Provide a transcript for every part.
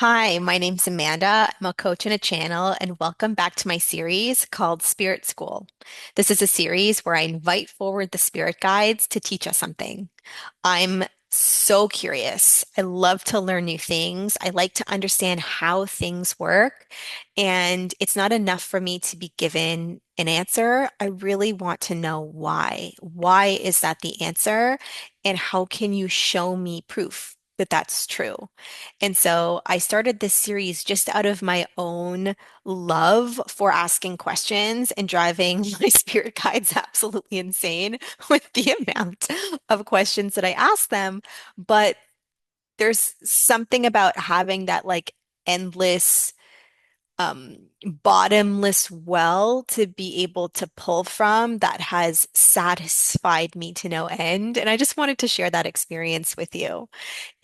Hi, my name's Amanda. I'm a coach and a channel, and welcome back to my series called Spirit School. This is a series where I invite forward the spirit guides to teach us something. I'm so curious. I love to learn new things. I like to understand how things work, and it's not enough for me to be given an answer. I really want to know why. Why is that the answer? And how can you show me proof that that's true? And so I started this series just out of my own love for asking questions and driving my spirit guides absolutely insane with the amount of questions that I ask them. But there's something about having that like endless bottomless well to be able to pull from that has satisfied me to no end. And I just wanted to share that experience with you.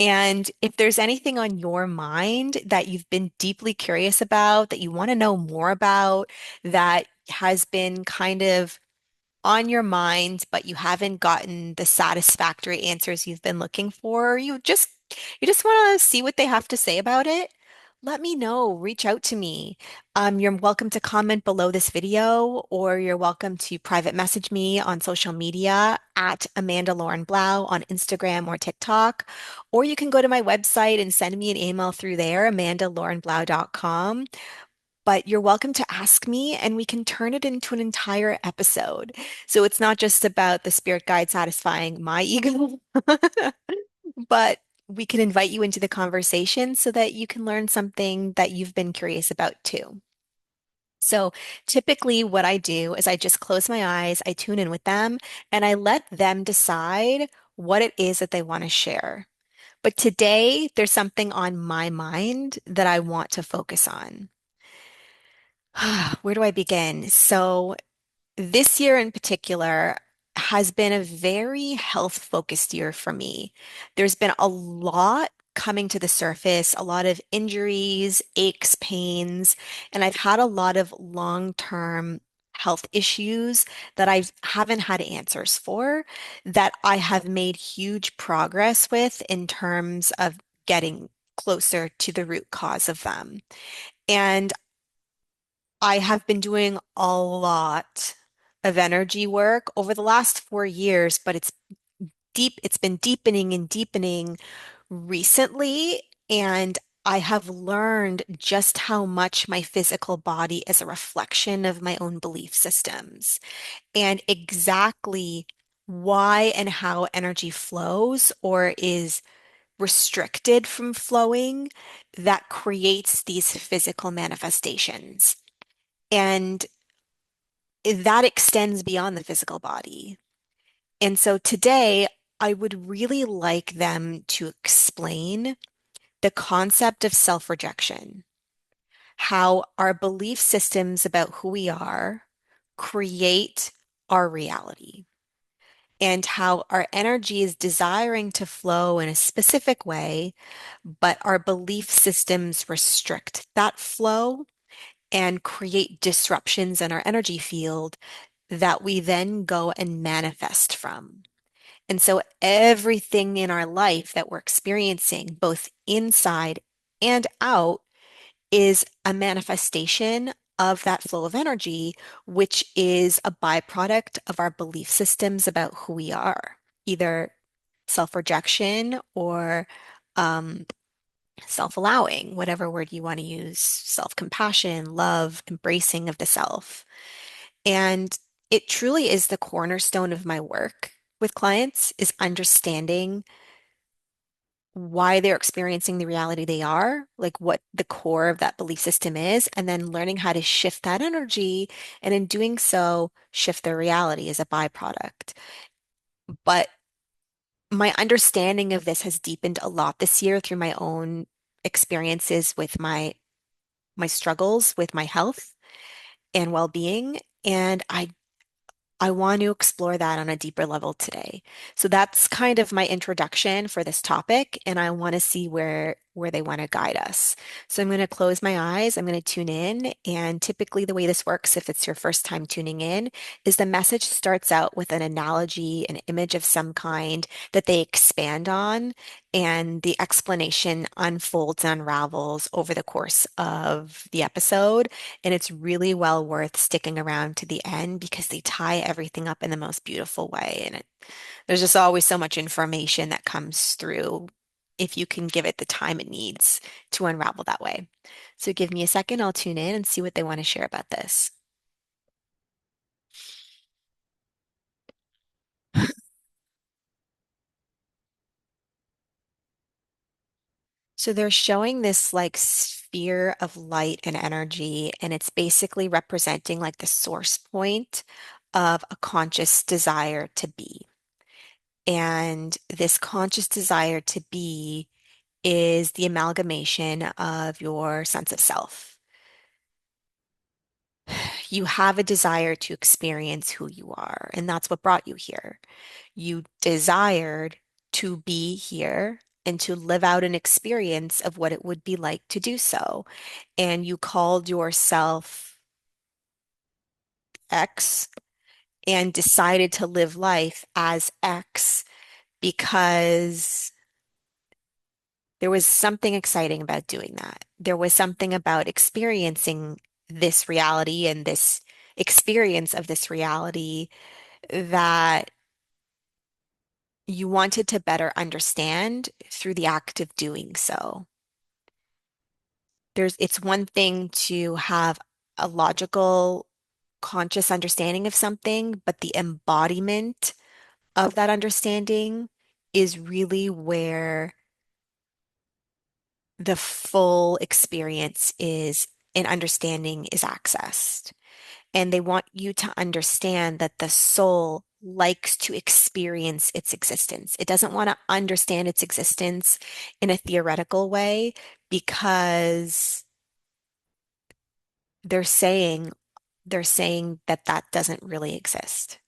And if there's anything on your mind that you've been deeply curious about, that you want to know more about, that has been kind of on your mind, but you haven't gotten the satisfactory answers you've been looking for, or you just want to see what they have to say about it, let me know. Reach out to me. You're welcome to comment below this video, or you're welcome to private message me on social media at Amanda Lauren Blau on Instagram or TikTok, or you can go to my website and send me an email through there, amandalaurenblau.com. But you're welcome to ask me, and we can turn it into an entire episode. So it's not just about the spirit guide satisfying my ego, but we can invite you into the conversation so that you can learn something that you've been curious about too. So typically, what I do is I just close my eyes, I tune in with them, and I let them decide what it is that they want to share. But today, there's something on my mind that I want to focus on. Where do I begin? So, this year in particular has been a very health-focused year for me. There's been a lot coming to the surface, a lot of injuries, aches, pains, and I've had a lot of long-term health issues that I haven't had answers for, that I have made huge progress with in terms of getting closer to the root cause of them. And I have been doing a lot of energy work over the last 4 years, but it's been deepening and deepening recently. And I have learned just how much my physical body is a reflection of my own belief systems and exactly why and how energy flows or is restricted from flowing that creates these physical manifestations. And that extends beyond the physical body. And so today, I would really like them to explain the concept of self-rejection, how our belief systems about who we are create our reality, and how our energy is desiring to flow in a specific way, but our belief systems restrict that flow and create disruptions in our energy field that we then go and manifest from. And so everything in our life that we're experiencing, both inside and out, is a manifestation of that flow of energy, which is a byproduct of our belief systems about who we are, either self-rejection or um, self-allowing, whatever word you want to use, self-compassion, love, embracing of the self. And it truly is the cornerstone of my work with clients is understanding why they're experiencing the reality they are, like what the core of that belief system is, and then learning how to shift that energy, and in doing so, shift their reality as a byproduct. But my understanding of this has deepened a lot this year through my own experiences with my struggles with my health and well-being. And I want to explore that on a deeper level today. So that's kind of my introduction for this topic, and I want to see where where they want to guide us. So I'm going to close my eyes, I'm going to tune in, and typically the way this works, if it's your first time tuning in, is the message starts out with an analogy, an image of some kind that they expand on, and the explanation unfolds and unravels over the course of the episode. And it's really well worth sticking around to the end because they tie everything up in the most beautiful way. And there's just always so much information that comes through if you can give it the time it needs to unravel that way. So give me a second, I'll tune in and see what they want to share about this. So they're showing this like sphere of light and energy, and it's basically representing like the source point of a conscious desire to be. And this conscious desire to be is the amalgamation of your sense of self. You have a desire to experience who you are, and that's what brought you here. You desired to be here and to live out an experience of what it would be like to do so. And you called yourself X and decided to live life as X because there was something exciting about doing that. There was something about experiencing this reality and this experience of this reality that you wanted to better understand through the act of doing so. It's one thing to have a logical, conscious understanding of something, but the embodiment of that understanding is really where the full experience is and understanding is accessed. And they want you to understand that the soul likes to experience its existence. It doesn't want to understand its existence in a theoretical way because they're saying they're saying that that doesn't really exist.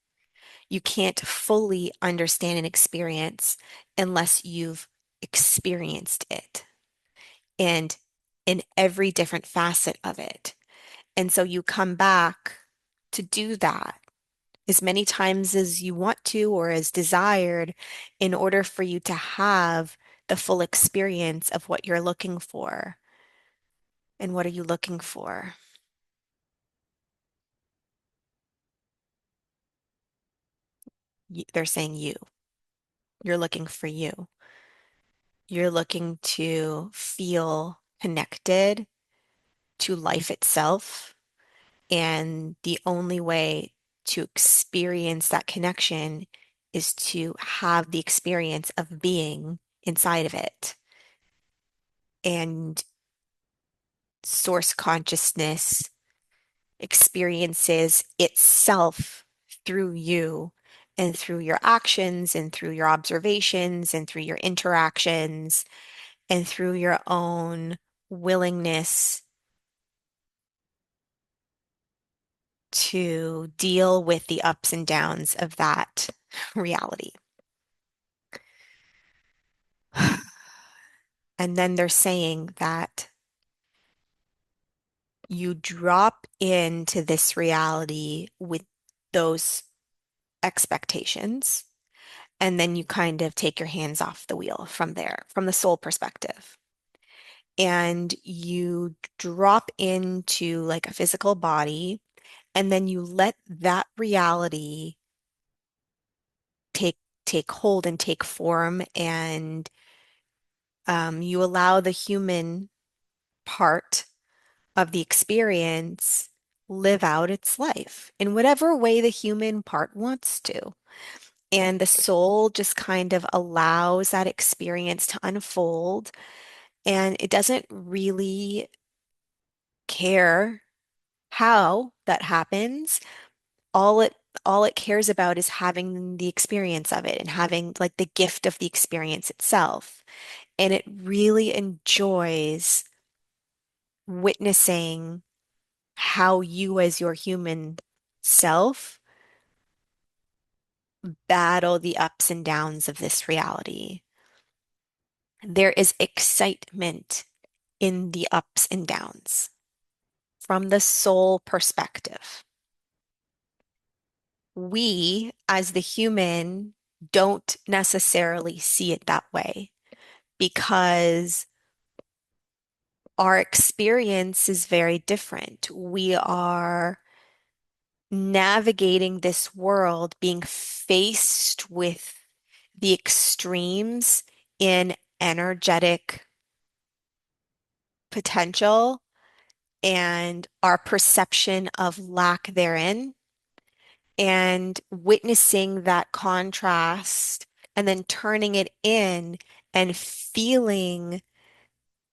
You can't fully understand an experience unless you've experienced it and in every different facet of it. And so you come back to do that as many times as you want to or as desired in order for you to have the full experience of what you're looking for. And what are you looking for? They're saying you. You're looking for you. You're looking to feel connected to life itself. And the only way to experience that connection is to have the experience of being inside of it. And source consciousness experiences itself through you and through your actions and through your observations and through your interactions and through your own willingness to deal with the ups and downs of that reality. And then they're saying that you drop into this reality with those expectations, and then you kind of take your hands off the wheel from there, from the soul perspective. And you drop into like a physical body, and then you let that reality take take hold and take form, and you allow the human part of the experience live out its life in whatever way the human part wants to. And the soul just kind of allows that experience to unfold. And it doesn't really care how that happens. All it all it cares about is having the experience of it and having like the gift of the experience itself. And it really enjoys witnessing how you as your human self battle the ups and downs of this reality. There is excitement in the ups and downs from the soul perspective. We, as the human, don't necessarily see it that way because our experience is very different. We are navigating this world, being faced with the extremes in energetic potential and our perception of lack therein, and witnessing that contrast and then turning it in and feeling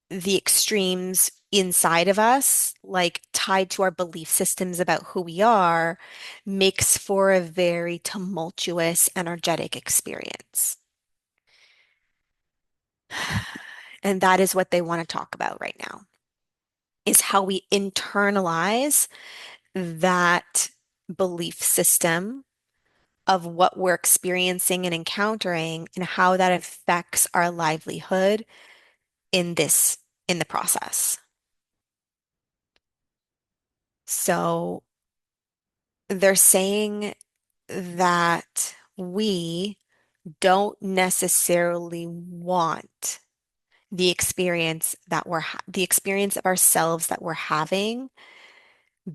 the extremes inside of us, like tied to our belief systems about who we are, makes for a very tumultuous, energetic experience. And that is what they want to talk about right now, is how we internalize that belief system of what we're experiencing and encountering and how that affects our livelihood in in the process. So they're saying that we don't necessarily want the experience of ourselves that we're having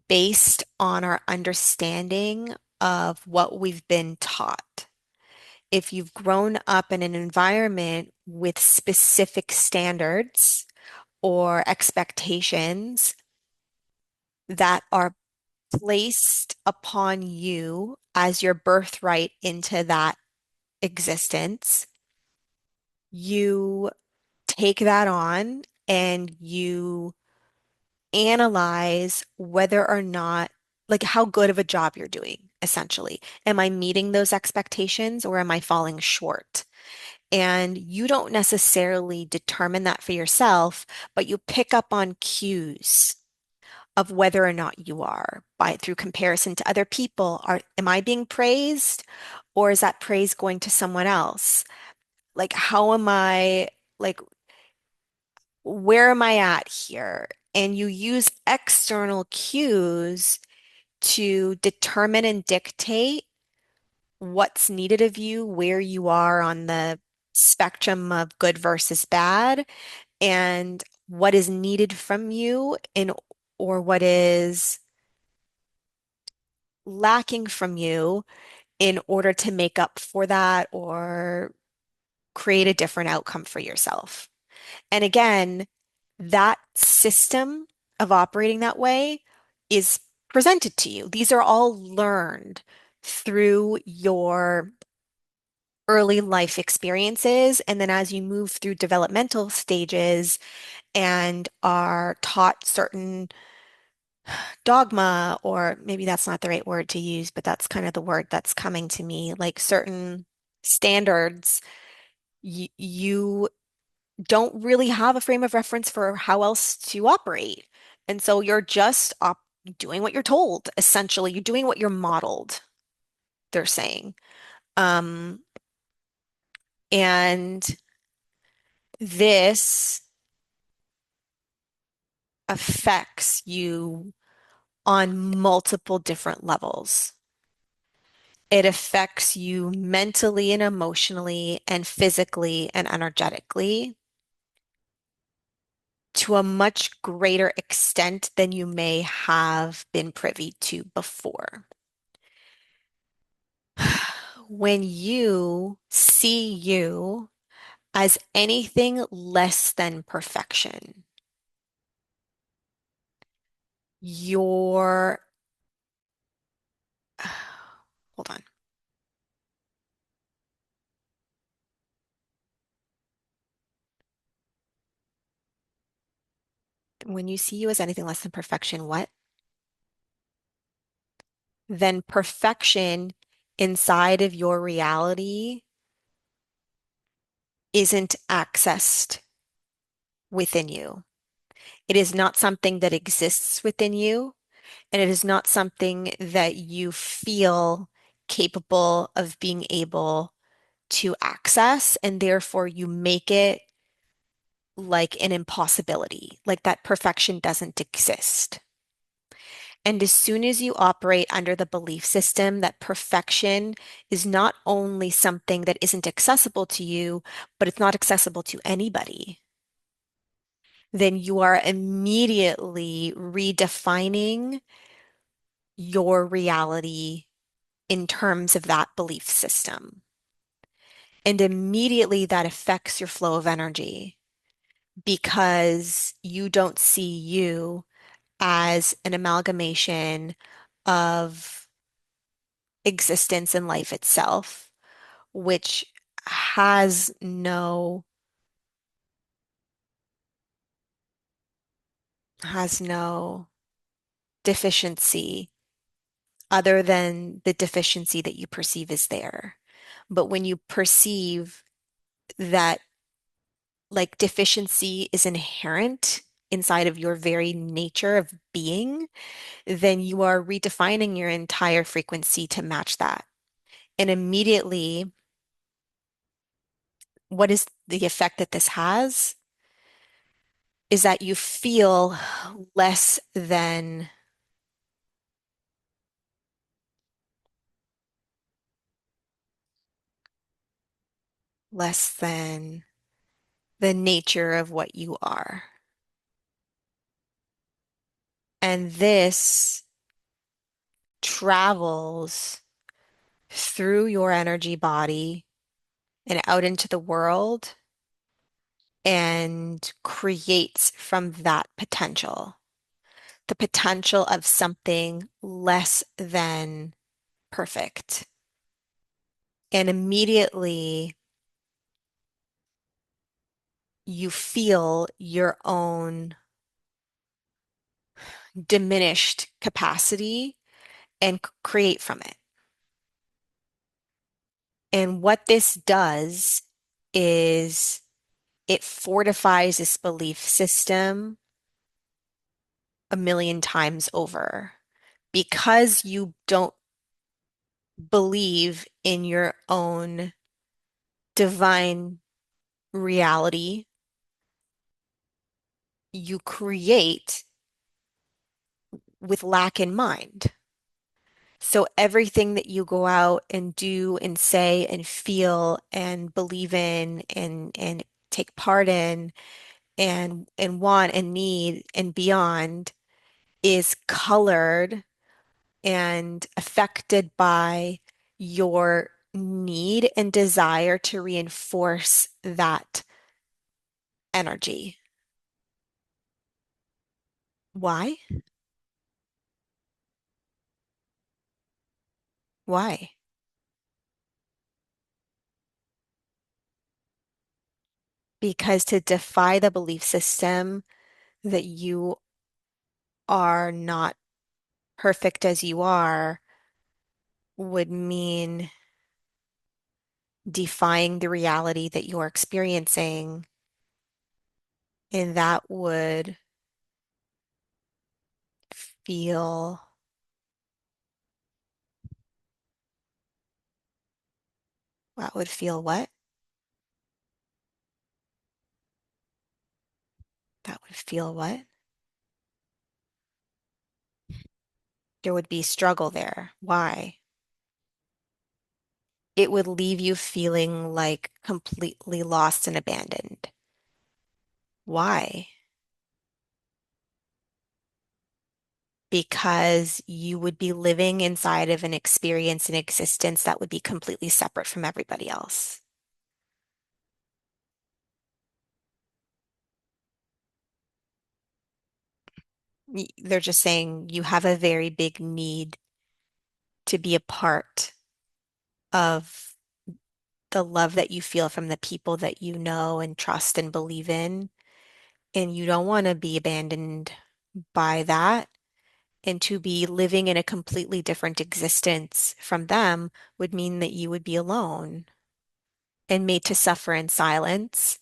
based on our understanding of what we've been taught. If you've grown up in an environment with specific standards or expectations that are placed upon you as your birthright into that existence, you take that on and you analyze whether or not, like, how good of a job you're doing, essentially. Am I meeting those expectations or am I falling short? And you don't necessarily determine that for yourself, but you pick up on cues of whether or not you are by through comparison to other people. Am I being praised or is that praise going to someone else? Like, how am I, like, where am I at here? And you use external cues to determine and dictate what's needed of you, where you are on the spectrum of good versus bad, and what is needed from you in or what is lacking from you in order to make up for that or create a different outcome for yourself. And again, that system of operating that way is presented to you. These are all learned through your early life experiences. And then as you move through developmental stages and are taught certain dogma, or maybe that's not the right word to use, but that's kind of the word that's coming to me, like certain standards, you don't really have a frame of reference for how else to operate. And so you're just op doing what you're told, essentially. You're doing what you're modeled, they're saying. Um, and this affects you on multiple different levels. It affects you mentally and emotionally and physically and energetically to a much greater extent than you may have been privy to before. When you see you as anything less than perfection, your, hold on. When you see you as anything less than perfection, what? Then perfection inside of your reality isn't accessed within you. It is not something that exists within you, and it is not something that you feel capable of being able to access, and therefore you make it like an impossibility, like that perfection doesn't exist. And as soon as you operate under the belief system that perfection is not only something that isn't accessible to you, but it's not accessible to anybody, then you are immediately redefining your reality in terms of that belief system. And immediately that affects your flow of energy because you don't see you as an amalgamation of existence and life itself, which has no deficiency other than the deficiency that you perceive is there. But when you perceive that like deficiency is inherent inside of your very nature of being, then you are redefining your entire frequency to match that. And immediately, what is the effect that this has is that you feel less than less than the nature of what you are. And this travels through your energy body and out into the world and creates from that potential, the potential of something less than perfect. And immediately you feel your own diminished capacity and create from it. And what this does is it fortifies this belief system a million times over because you don't believe in your own divine reality. You create with lack in mind. So everything that you go out and do and say and feel and believe in and take part in and want and need and beyond is colored and affected by your need and desire to reinforce that energy. Why? Why? Because to defy the belief system that you are not perfect as you are would mean defying the reality that you're experiencing, and feel, that would feel what? That would feel what? There would be struggle there. Why? It would leave you feeling like completely lost and abandoned. Why? Because you would be living inside of an experience and existence that would be completely separate from everybody else. They're just saying you have a very big need to be a part of the love that you feel from the people that you know and trust and believe in. And you don't want to be abandoned by that. And to be living in a completely different existence from them would mean that you would be alone and made to suffer in silence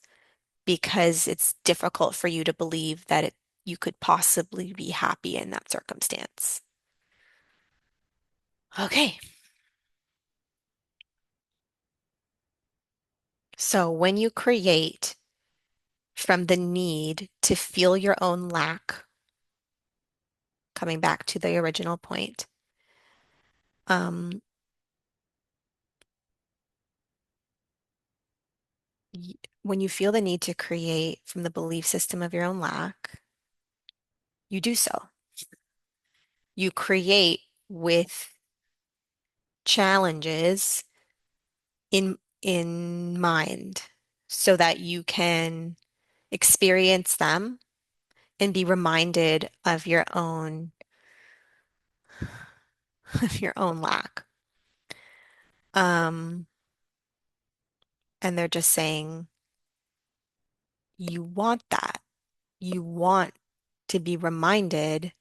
because it's difficult for you to believe that you could possibly be happy in that circumstance. Okay, so when you create from the need to feel your own lack, coming back to the original point. Um, when you feel the need to create from the belief system of your own lack, you do so. You create with challenges in mind so that you can experience them and be reminded of your own of your own lack. Um, and they're just saying you want that. You want to be reminded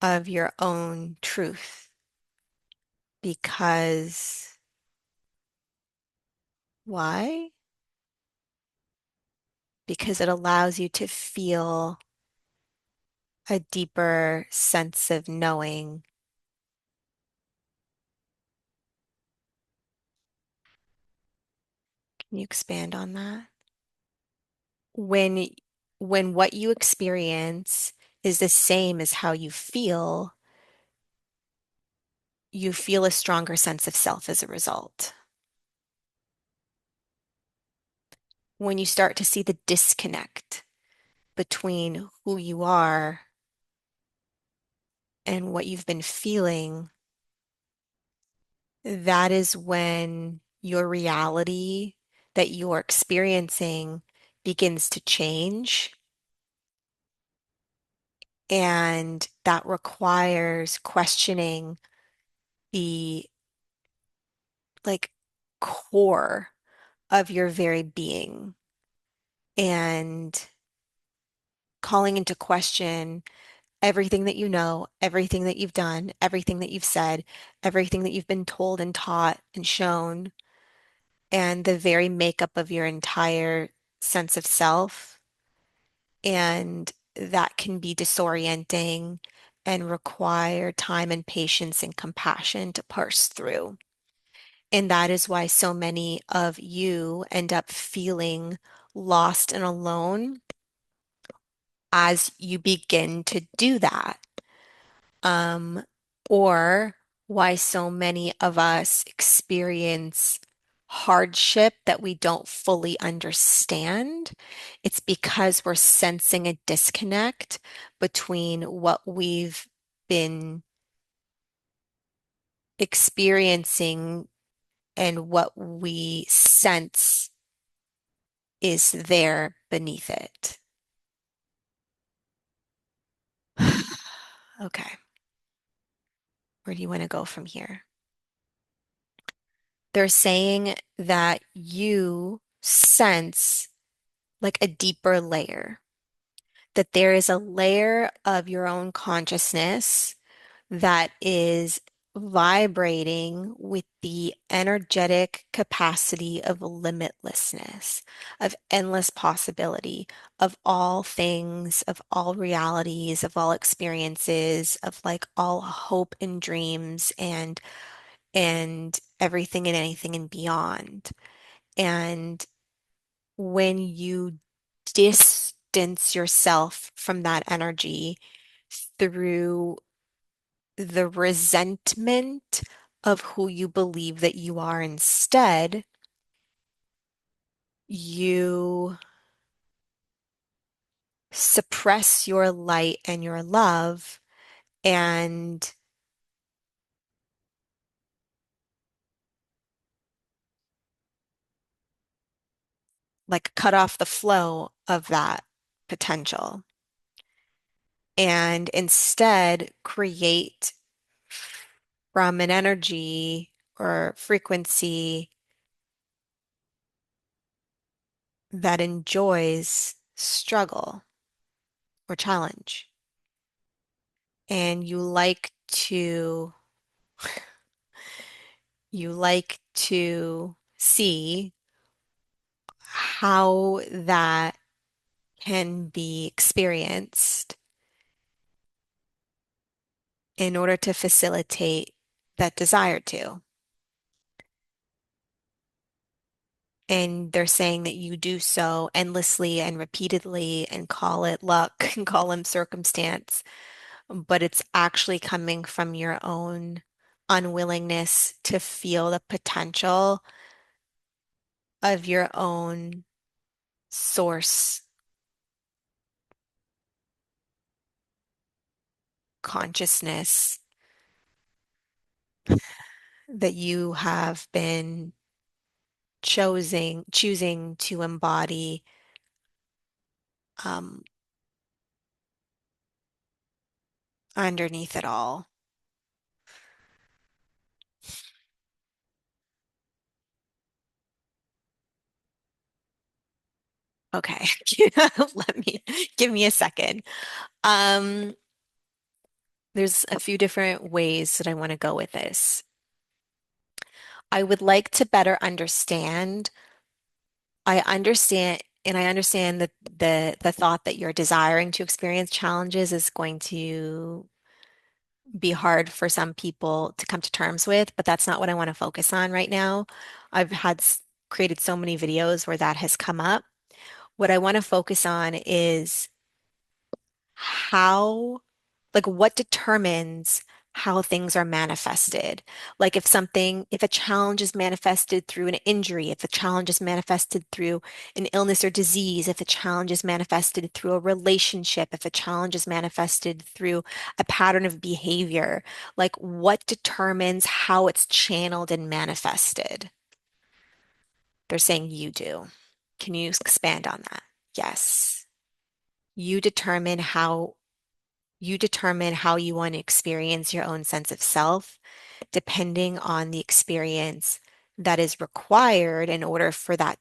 of your own truth because why? Because it allows you to feel a deeper sense of knowing. Can you expand on that? When when what you experience is the same as how you feel a stronger sense of self as a result. When you start to see the disconnect between who you are and what you've been feeling, that is when your reality that you're experiencing begins to change. And that requires questioning the like core of your very being and calling into question everything that you know, everything that you've done, everything that you've said, everything that you've been told and taught and shown, and the very makeup of your entire sense of self. And that can be disorienting and require time and patience and compassion to parse through. And that is why so many of you end up feeling lost and alone as you begin to do that. Um, or why so many of us experience hardship that we don't fully understand. It's because we're sensing a disconnect between what we've been experiencing and what we sense is there beneath it. Okay, where do you want to go from here? They're saying that you sense like a deeper layer, that there is a layer of your own consciousness that is vibrating with the energetic capacity of limitlessness, of endless possibility, of all things, of all realities, of all experiences, of like all hope and dreams and everything and anything and beyond. And when you distance yourself from that energy through the resentment of who you believe that you are instead, you suppress your light and your love and like cut off the flow of that potential and instead create from an energy or frequency that enjoys struggle or challenge. And you like to see how that can be experienced in order to facilitate that desire to. And they're saying that you do so endlessly and repeatedly and call it luck and call them circumstance, but it's actually coming from your own unwillingness to feel the potential of your own source consciousness that you have been choosing to embody um, underneath it all. Okay, let me give me a second. Um, there's a few different ways that I want to go with this. I would like to better understand. I understand that the thought that you're desiring to experience challenges is going to be hard for some people to come to terms with, but that's not what I want to focus on right now. I've created so many videos where that has come up. What I want to focus on is how, like, what determines how things are manifested. Like, if a challenge is manifested through an injury, if a challenge is manifested through an illness or disease, if a challenge is manifested through a relationship, if a challenge is manifested through a pattern of behavior, like, what determines how it's channeled and manifested? They're saying you do. Can you expand on that? Yes. You determine how You determine how you want to experience your own sense of self, depending on the experience that is required in order for that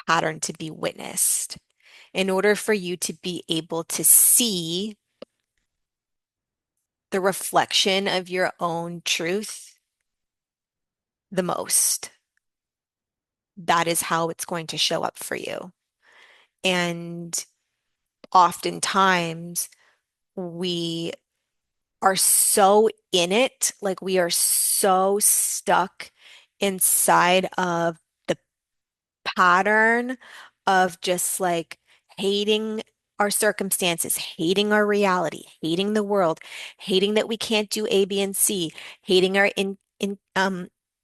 pattern to be witnessed. In order for you to be able to see the reflection of your own truth the most, that is how it's going to show up for you. And oftentimes, we are so in it, like we are so stuck inside of the pattern of just like hating our circumstances, hating our reality, hating the world, hating that we can't do A, B, and C, hating our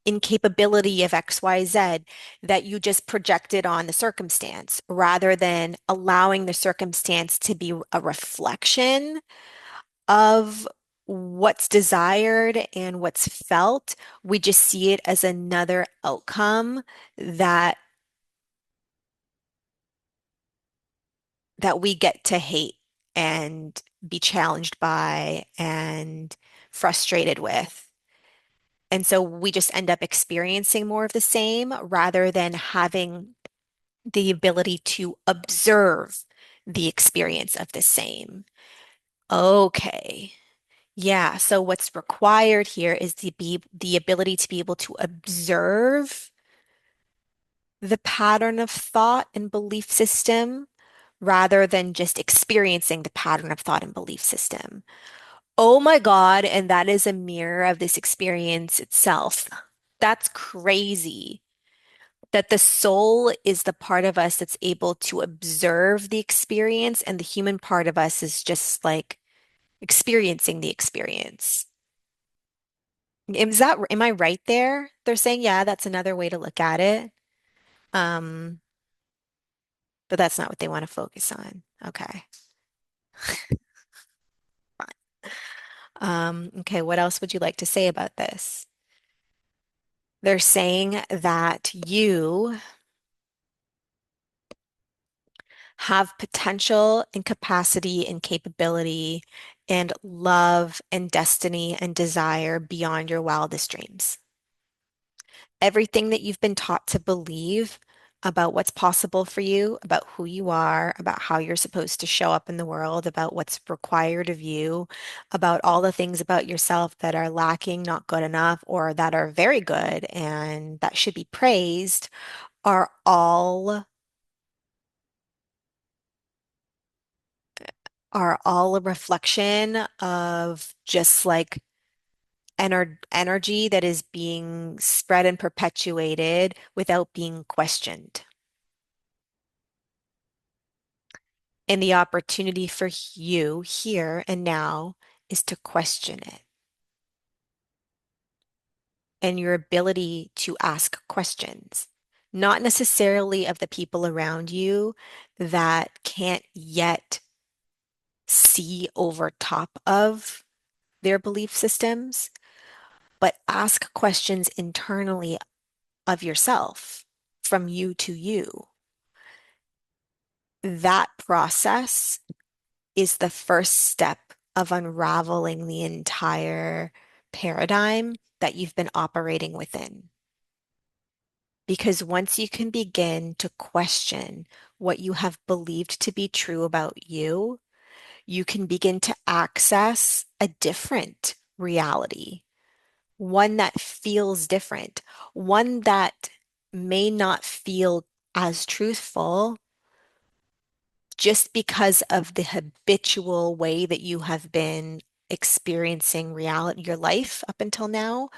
incapability of X, Y, Z, that you just projected on the circumstance rather than allowing the circumstance to be a reflection of what's desired and what's felt. We just see it as another outcome that we get to hate and be challenged by and frustrated with. And so we just end up experiencing more of the same rather than having the ability to observe the experience of the same. Okay. Yeah, so what's required here is the ability to be able to observe the pattern of thought and belief system rather than just experiencing the pattern of thought and belief system. Oh my God, and that is a mirror of this experience itself. That's crazy. That the soul is the part of us that's able to observe the experience, and the human part of us is just like experiencing the experience. Am I right there? They're saying, yeah, that's another way to look at it. Um, but that's not what they want to focus on. Okay. Okay, what else would you like to say about this? They're saying that you have potential and capacity and capability and love and destiny and desire beyond your wildest dreams. Everything that you've been taught to believe about what's possible for you, about who you are, about how you're supposed to show up in the world, about what's required of you, about all the things about yourself that are lacking, not good enough, or that are very good and that should be praised, are all a reflection of just like energy that is being spread and perpetuated without being questioned. And the opportunity for you here and now is to question it. And your ability to ask questions, not necessarily of the people around you that can't yet see over top of their belief systems, but ask questions internally of yourself, from you to you. That process is the first step of unraveling the entire paradigm that you've been operating within. Because once you can begin to question what you have believed to be true about you, you can begin to access a different reality, one that feels different, one that may not feel as truthful just because of the habitual way that you have been experiencing reality, your life up until now.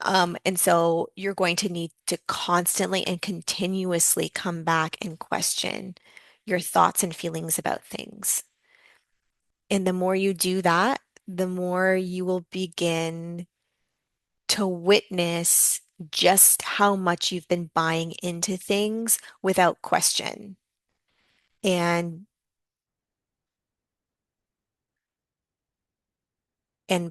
And so you're going to need to constantly and continuously come back and question your thoughts and feelings about things. And the more you do that, the more you will begin to witness just how much you've been buying into things without question. And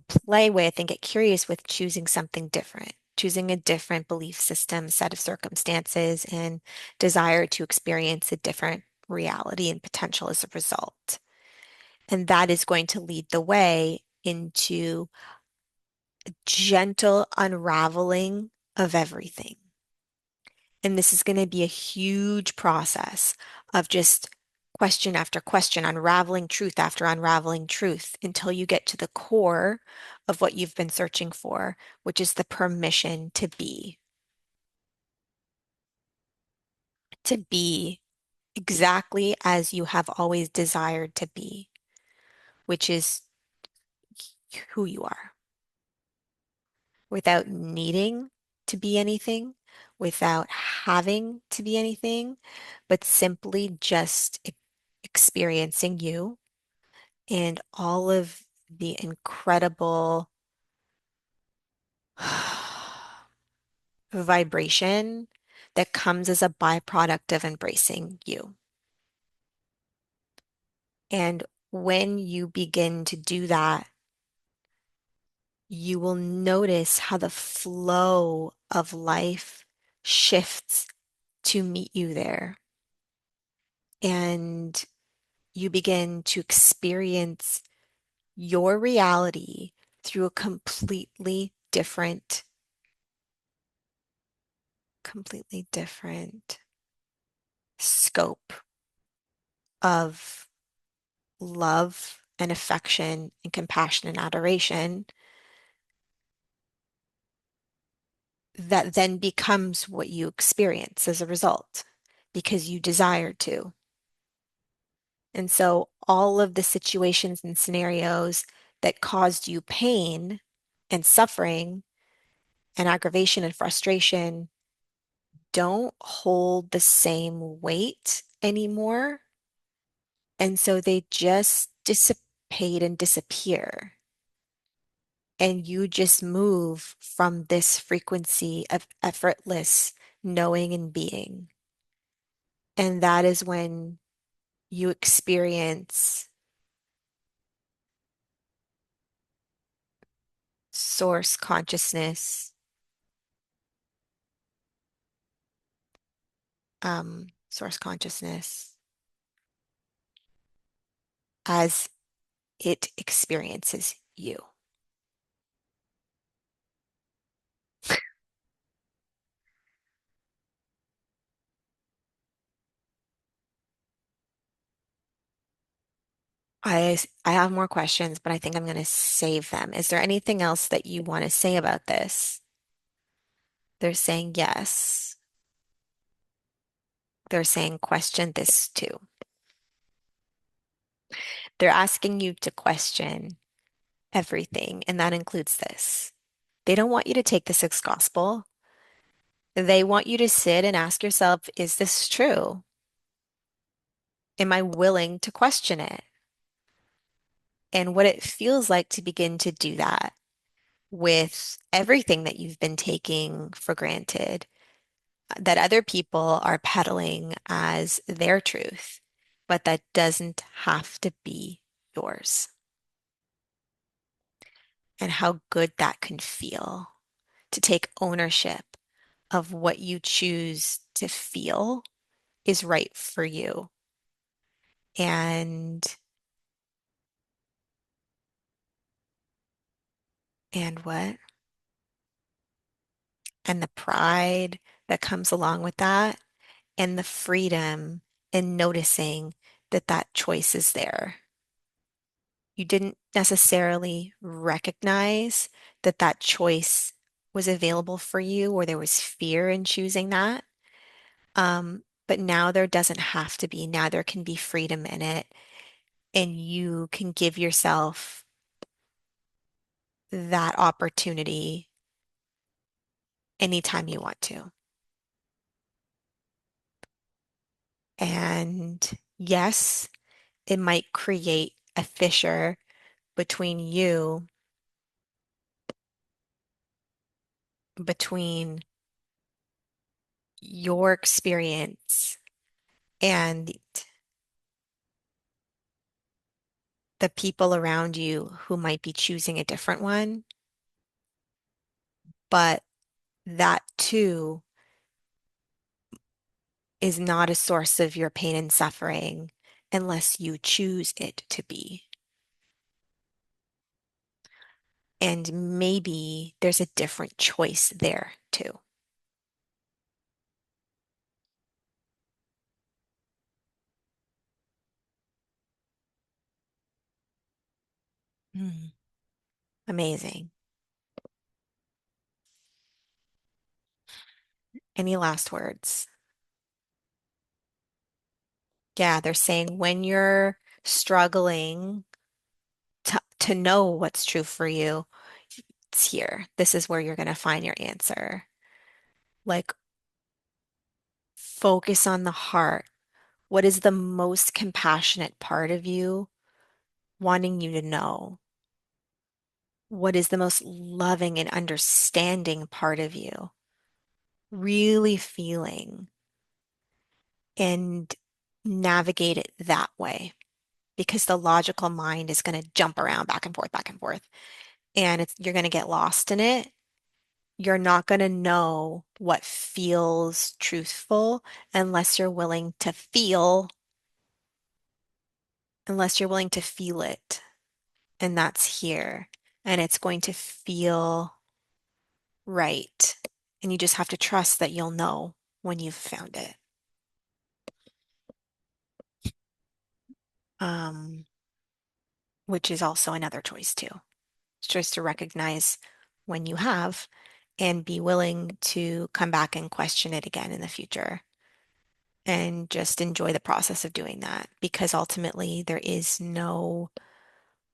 play with and get curious with choosing something different, choosing a different belief system, set of circumstances, and desire to experience a different reality and potential as a result. And that is going to lead the way into gentle unraveling of everything. And this is going to be a huge process of just question after question, unraveling truth after unraveling truth until you get to the core of what you've been searching for, which is the permission to be exactly as you have always desired to be, which is who you are, without needing to be anything, without having to be anything, but simply just experiencing you and all of the incredible vibration that comes as a byproduct of embracing you. And when you begin to do that, you will notice how the flow of life shifts to meet you there. And you begin to experience your reality through a completely different scope of love and affection and compassion and adoration that then becomes what you experience as a result because you desire to. And so all of the situations and scenarios that caused you pain and suffering and aggravation and frustration don't hold the same weight anymore. And so they just dissipate and disappear. And you just move from this frequency of effortless knowing and being. And that is when you experience source consciousness, source consciousness as it experiences you. I have more questions, but I think I'm going to save them. Is there anything else that you want to say about this? They're saying yes. They're saying question this too. They're asking you to question everything, and that includes this. They don't want you to take this as gospel. They want you to sit and ask yourself, is this true? Am I willing to question it? And what it feels like to begin to do that with everything that you've been taking for granted, that other people are peddling as their truth, but that doesn't have to be yours. And how good that can feel to take ownership of what you choose to feel is right for you. And what? And the pride that comes along with that, and the freedom in noticing that that choice is there. You didn't necessarily recognize that that choice was available for you, or there was fear in choosing that. But now there doesn't have to be. Now there can be freedom in it, and you can give yourself that opportunity anytime you want to. And yes, it might create a fissure between you, between your experience and the people around you who might be choosing a different one. But that too is not a source of your pain and suffering unless you choose it to be. And maybe there's a different choice there too. Mm, amazing. Any last words? Yeah, they're saying when you're struggling to know what's true for you, it's here. This is where you're going to find your answer. Like, focus on the heart. What is the most compassionate part of you wanting you to know? What is the most loving and understanding part of you really feeling, and navigate it that way? Because the logical mind is going to jump around back and forth, and you're going to get lost in it. You're not going to know what feels truthful unless you're willing to feel, unless you're willing to feel it. And that's here. And it's going to feel right. And you just have to trust that you'll know when you've found it. Um, which is also another choice too. It's just to recognize when you have and be willing to come back and question it again in the future, and just enjoy the process of doing that, because ultimately there is no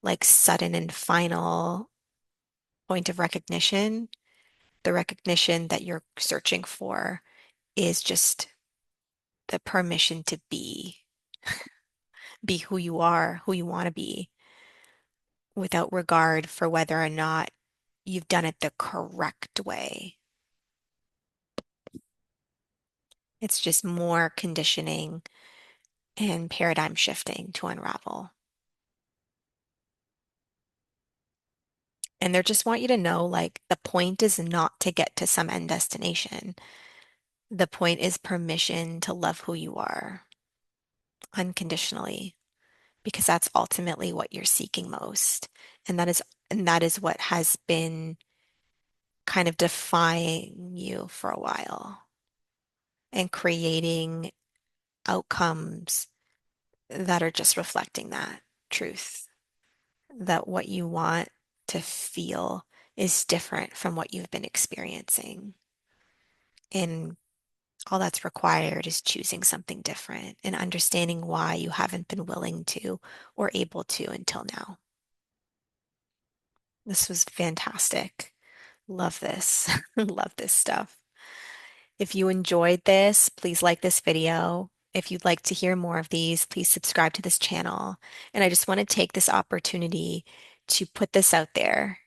like sudden and final point of recognition. The recognition that you're searching for is just the permission to be who you are, who you want to be, without regard for whether or not you've done it the correct way. It's just more conditioning and paradigm shifting to unravel. And they just want you to know, like, the point is not to get to some end destination. The point is permission to love who you are unconditionally, because that's ultimately what you're seeking most. And that is what has been kind of defying you for a while, and creating outcomes that are just reflecting that truth, that what you want to feel is different from what you've been experiencing. And all that's required is choosing something different and understanding why you haven't been willing to or able to until now. This was fantastic. Love this. Love this stuff. If you enjoyed this, please like this video. If you'd like to hear more of these, please subscribe to this channel. And I just want to take this opportunity to put this out there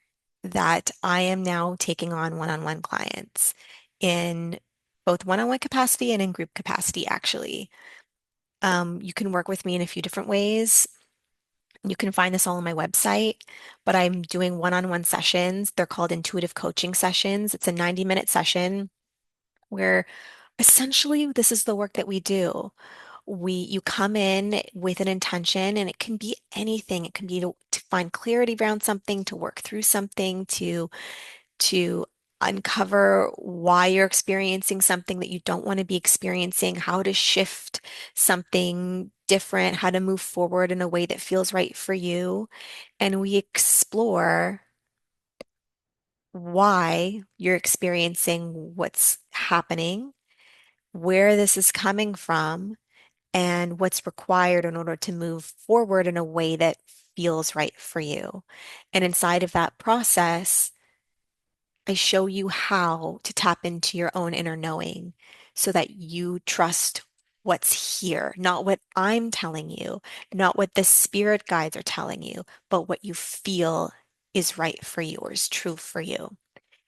that I am now taking on one-on-one clients in both one-on-one capacity and in group capacity, actually. You can work with me in a few different ways. You can find this all on my website, but I'm doing one-on-one sessions. They're called intuitive coaching sessions. It's a 90-minute session where essentially this is the work that we do. You come in with an intention, and it can be anything. It can be to find clarity around something, to work through something, to uncover why you're experiencing something that you don't want to be experiencing, how to shift something different, how to move forward in a way that feels right for you. And we explore why you're experiencing what's happening, where this is coming from, and what's required in order to move forward in a way that feels right for you. And inside of that process, I show you how to tap into your own inner knowing so that you trust what's here, not what I'm telling you, not what the spirit guides are telling you, but what you feel is right for you or is true for you.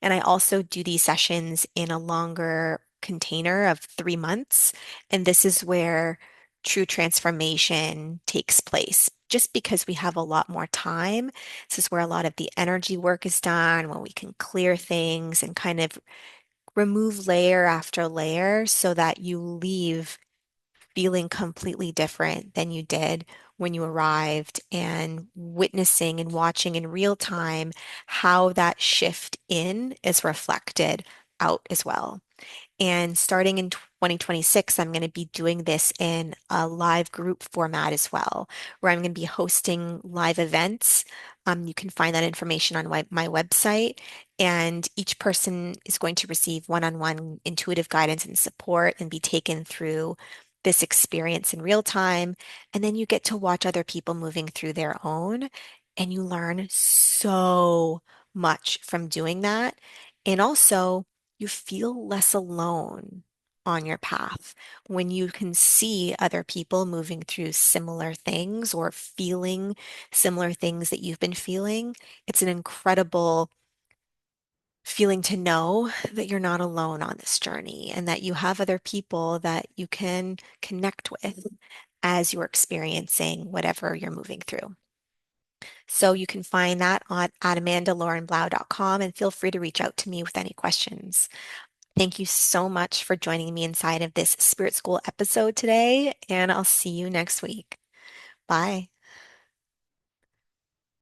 And I also do these sessions in a longer container of 3 months. And this is where true transformation takes place. Just because we have a lot more time, this is where a lot of the energy work is done, when we can clear things and kind of remove layer after layer so that you leave feeling completely different than you did when you arrived, and witnessing and watching in real time how that shift in is reflected out as well. And starting in 2026, I'm going to be doing this in a live group format as well, where I'm going to be hosting live events. You can find that information on my website. And each person is going to receive one-on-one intuitive guidance and support and be taken through this experience in real time. And then you get to watch other people moving through their own, and you learn so much from doing that. And also, you feel less alone on your path when you can see other people moving through similar things or feeling similar things that you've been feeling. It's an incredible feeling to know that you're not alone on this journey and that you have other people that you can connect with as you're experiencing whatever you're moving through. So you can find that at amandalaurenblau.com, and feel free to reach out to me with any questions. Thank you so much for joining me inside of this Spirit School episode today, and I'll see you next week. Bye.